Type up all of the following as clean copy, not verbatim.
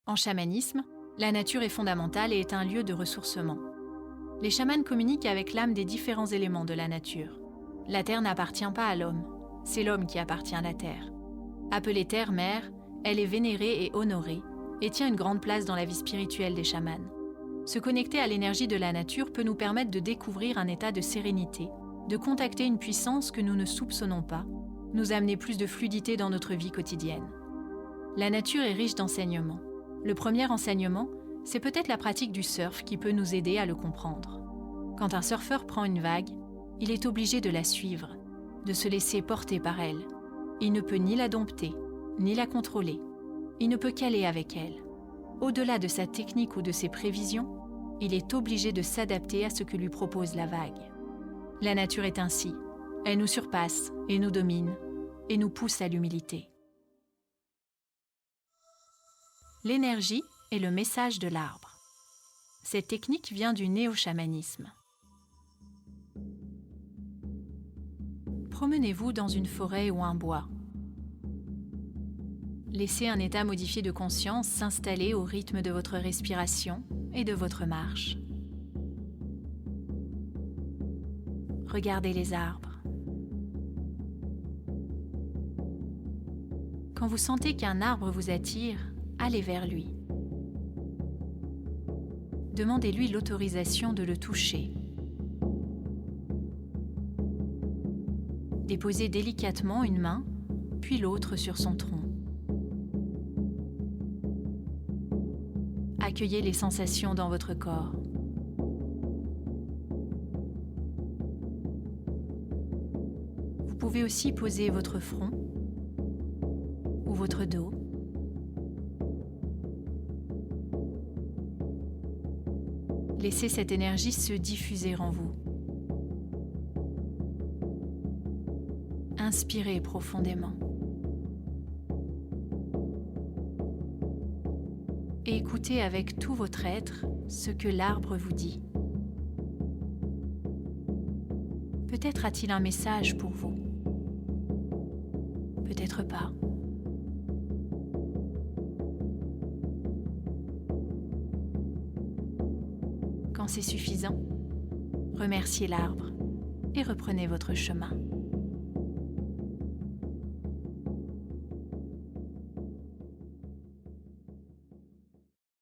En chamanisme, la nature est fondamentale et est un lieu de ressourcement. Les chamans communiquent avec l'âme des différents éléments de la nature. La terre n'appartient pas à l'homme, c'est l'homme qui appartient à la terre. Appelée terre-mère, elle est vénérée et honorée et tient une grande place dans la vie spirituelle des chamans. Se connecter à l'énergie de la nature peut nous permettre de découvrir un état de sérénité, de contacter une puissance que nous ne soupçonnons pas, nous amener plus de fluidité dans notre vie quotidienne. La nature est riche d'enseignements. Le premier enseignement, c'est peut-être la pratique du surf qui peut nous aider à le comprendre. Quand un surfeur prend une vague, il est obligé de la suivre, de se laisser porter par elle. Il ne peut ni la dompter, ni la contrôler. Il ne peut qu'aller avec elle. Au-delà de sa technique ou de ses prévisions, il est obligé de s'adapter à ce que lui propose la vague. La nature est ainsi. Elle nous surpasse et nous domine et nous pousse à l'humilité. L'énergie est le message de l'arbre. Cette technique vient du néo-chamanisme. Promenez-vous dans une forêt ou un bois. Laissez un état modifié de conscience s'installer au rythme de votre respiration et de votre marche. Regardez les arbres. Quand vous sentez qu'un arbre vous attire, allez vers lui. Demandez-lui l'autorisation de le toucher. Déposez délicatement une main, puis l'autre sur son tronc. Accueillez les sensations dans votre corps. Vous pouvez aussi poser votre front ou votre dos. Laissez cette énergie se diffuser en vous. Inspirez profondément. Et écoutez avec tout votre être ce que l'arbre vous dit. Peut-être a-t-il un message pour vous. Peut-être pas. Quand c'est suffisant, remerciez l'arbre et reprenez votre chemin.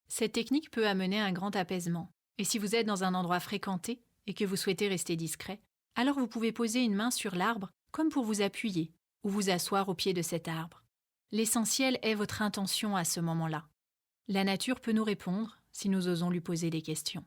Cette technique peut amener un grand apaisement. Et si vous êtes dans un endroit fréquenté et que vous souhaitez rester discret, alors vous pouvez poser une main sur l'arbre comme pour vous appuyer ou vous asseoir au pied de cet arbre. L'essentiel est votre intention à ce moment-là. La nature peut nous répondre si nous osons lui poser des questions.